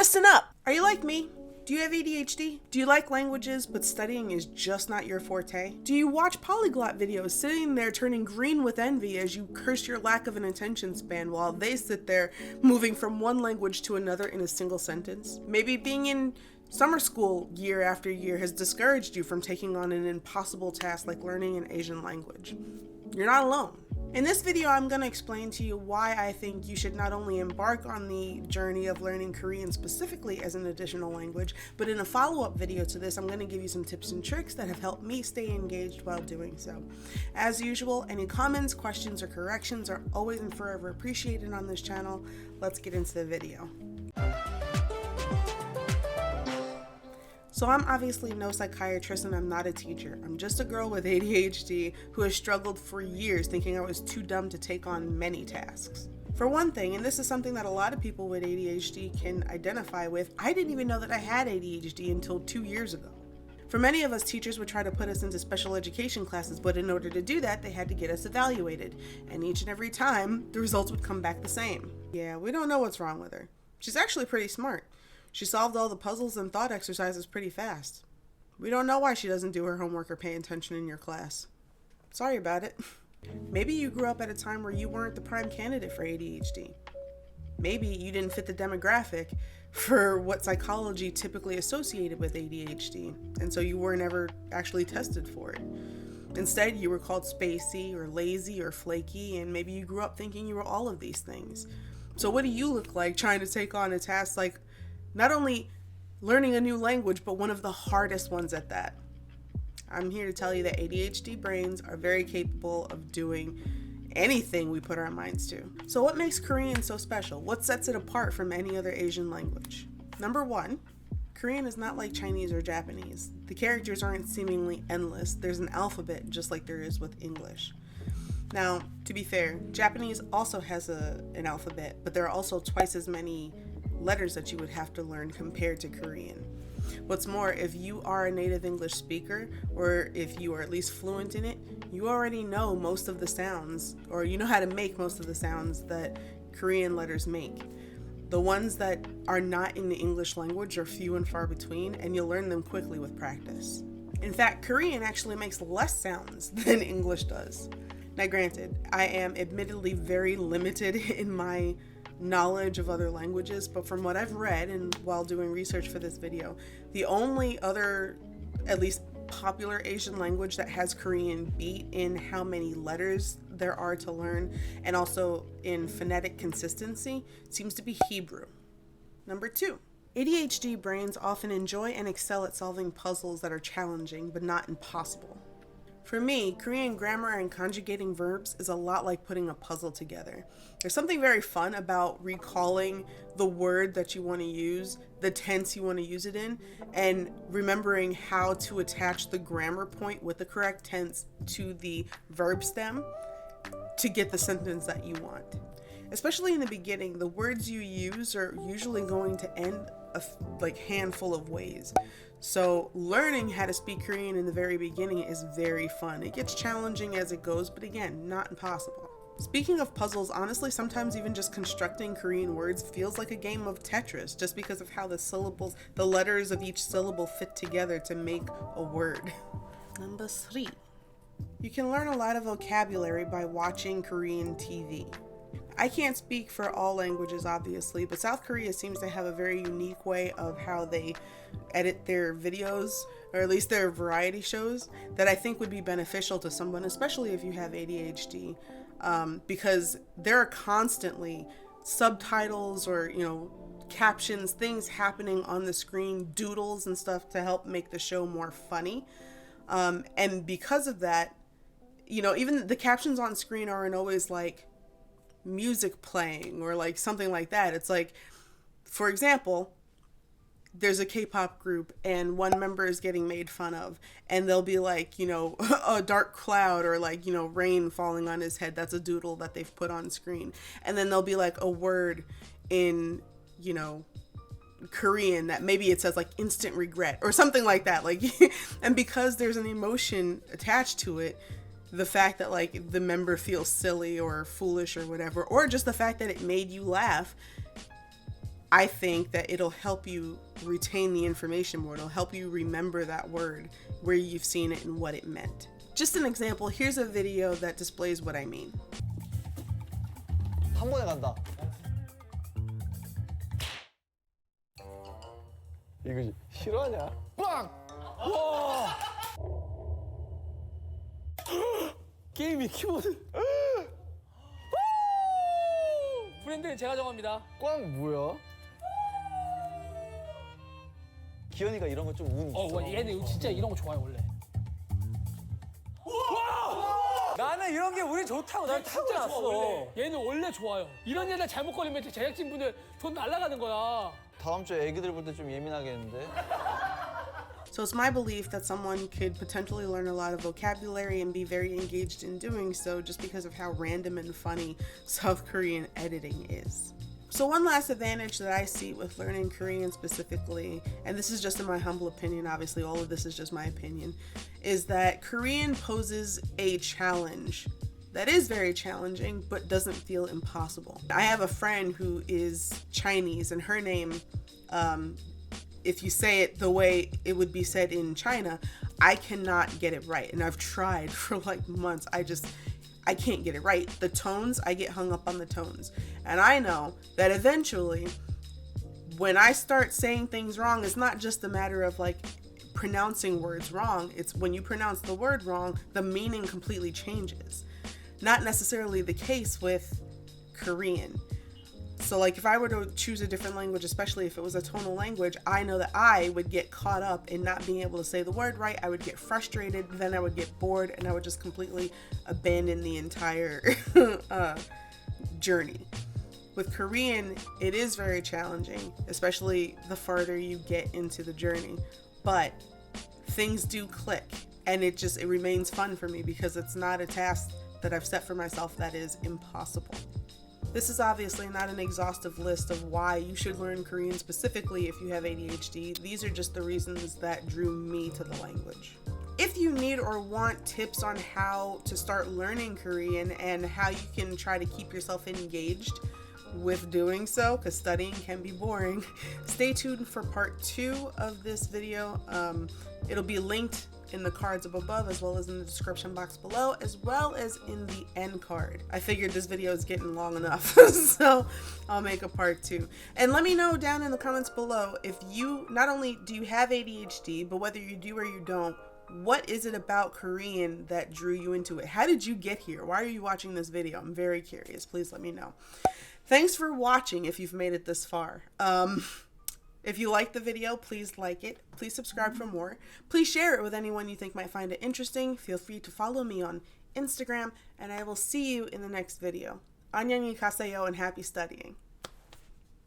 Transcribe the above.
Listen up! Are you like me? Do you have ADHD? Do you like languages, but studying is just not your forte? Do you watch polyglot videos sitting there turning green with envy as you curse your lack of an attention span while they sit there moving from one language to another in a single sentence? Maybe being in summer school year after year has discouraged you from taking on an impossible task like learning an Asian language. You're not alone. In this video, I'm going to explain to you why I think you should not only embark on the journey of learning Korean specifically as an additional language, but in a follow-up video to this, I'm going to give you some tips and tricks that have helped me stay engaged while doing so. As usual, any comments, questions, or corrections are always and forever appreciated on this channel. Let's get into the video. So I'm obviously no psychiatrist and I'm not a teacher. I'm just a girl with ADHD who has struggled for years thinking I was too dumb to take on many tasks. For one thing, and this is something that a lot of people with ADHD can identify with, I didn't even know that I had ADHD until 2 years ago. For many of us, teachers would try to put us into special education classes, but in order to do that, they had to get us evaluated. And each and every time, the results would come back the same. Yeah, we don't know what's wrong with her. She's actually pretty smart. She solved all the puzzles and thought exercises pretty fast. We don't know why she doesn't do her homework or pay attention in your class. Sorry about it. Maybe you grew up at a time where you weren't the prime candidate for ADHD. Maybe you didn't fit the demographic for what psychology typically associated with ADHD, and so you were never actually tested for it. Instead, you were called spacey or lazy or flaky, and maybe you grew up thinking you were all of these things. So what do you look like trying to take on a task like not only learning a new language, but one of the hardest ones at that? I'm here to tell you that ADHD brains are very capable of doing anything we put our minds to. So what makes Korean so special? What sets it apart from any other Asian language? Number one, Korean is not like Chinese or Japanese. The characters aren't seemingly endless. There's an alphabet just like there is with English. Now, to be fair, Japanese also has an alphabet, but there are also twice as many letters that you would have to learn compared to Korean. What's more, if you are a native English speaker, or if you are at least fluent in it, you already know most of the sounds, or you know how to make most of the sounds that Korean letters make. The ones that are not in the English language are few and far between, and you'll learn them quickly with practice. In fact, Korean actually makes less sounds than English does. Now granted, I am admittedly very limited in my knowledge of other languages, but from what I've read and while doing research for this video, the only other, at least popular Asian language that has Korean beat in how many letters there are to learn and also in phonetic consistency seems to be Hebrew. Number two, ADHD brains often enjoy and excel at solving puzzles that are challenging but not impossible. For me, Korean grammar and conjugating verbs is a lot like putting a puzzle together. There's something very fun about recalling the word that you want to use, the tense you want to use it in, and remembering how to attach the grammar point with the correct tense to the verb stem to get the sentence that you want. Especially in the beginning, the words you use are usually going to end a handful of ways. So learning how to speak Korean in the very beginning is very fun. It gets challenging as it goes, but again, not impossible. Speaking of puzzles, honestly, sometimes even just constructing Korean words feels like a game of Tetris just because of how the syllables, the letters of each syllable fit together to make a word. Number three, you can learn a lot of vocabulary by watching Korean TV. I can't speak for all languages, obviously, but South Korea seems to have a very unique way of how they edit their videos, or at least their variety shows, that I think would be beneficial to someone, especially if you have ADHD, because there are constantly subtitles or, captions, things happening on the screen, doodles and stuff to help make the show more funny. And because of that, even the captions on screen aren't always like music playing or like something like that. It's like, for example, there's a K-pop group and one member is getting made fun of and they'll be like, a dark cloud or like, rain falling on his head. That's a doodle that they've put on screen. And then there'll be like a word in, Korean that maybe it says like instant regret or something like that. Like, and because there's an emotion attached to it, the fact that like the member feels silly or foolish or whatever, or just the fact that it made you laugh, I think that it'll help you retain the information more. It'll help you remember that word, where you've seen it and what it meant. Just an example, here's a video that displays what I mean. 한 번에 간다. 이거 싫어하냐? 빵! 와! 게임이 키보드. 브랜드는 제가 정합니다. 꽝 뭐야? 기현이가 이런 거 좀 운 있어. 얘는 진짜 이런 거 좋아해 원래. 나는 이런 게 운이 좋다고 난 타고났어. 얘는 원래 좋아요. 이런 얘들 잘못 걸리면 제작진분들 돈 날라가는 거야. 다음 주에 애기들 볼 때 좀 예민하겠는데? So it's my belief that someone could potentially learn a lot of vocabulary and be very engaged in doing so just because of how random and funny South Korean editing is. So one last advantage that I see with learning Korean specifically, and this is just in my humble opinion, obviously all of this is just my opinion, is that Korean poses a challenge that is very challenging but doesn't feel impossible. I have a friend who is Chinese, and her name, if you say it the way it would be said in China, I cannot get it right. And I've tried for like months. I can't get it right. The tones, I get hung up on the tones. And I know that eventually, when I start saying things wrong, it's not just a matter of like pronouncing words wrong. It's when you pronounce the word wrong, the meaning completely changes. Not necessarily the case with Korean. So like if I were to choose a different language, especially if it was a tonal language, I know that I would get caught up in not being able to say the word right. I would get frustrated, then I would get bored, and I would just completely abandon the entire journey. With Korean, it is very challenging, especially the farther you get into the journey. But things do click, and it remains fun for me because it's not a task that I've set for myself that is impossible. This is obviously not an exhaustive list of why you should learn Korean specifically if you have ADHD. These are just the reasons that drew me to the language. If you need or want tips on how to start learning Korean and how you can try to keep yourself engaged with doing so, because studying can be boring, stay tuned for part 2 of this video. It'll be linked in the cards up above, as well as in the description box below, as well as in the end card. I figured this video is getting long enough, so I'll make a part 2. And let me know down in the comments below if you, not only do you have ADHD, but whether you do or you don't, what is it about Korean that drew you into it? How did you get here? Why are you watching this video? I'm very curious. Please let me know. Thanks for watching if you've made it this far. If you liked the video, please like it. Please subscribe for more. Please share it with anyone you think might find it interesting. Feel free to follow me on Instagram, and I will see you in the next video. 안녕히 가세요 and happy studying.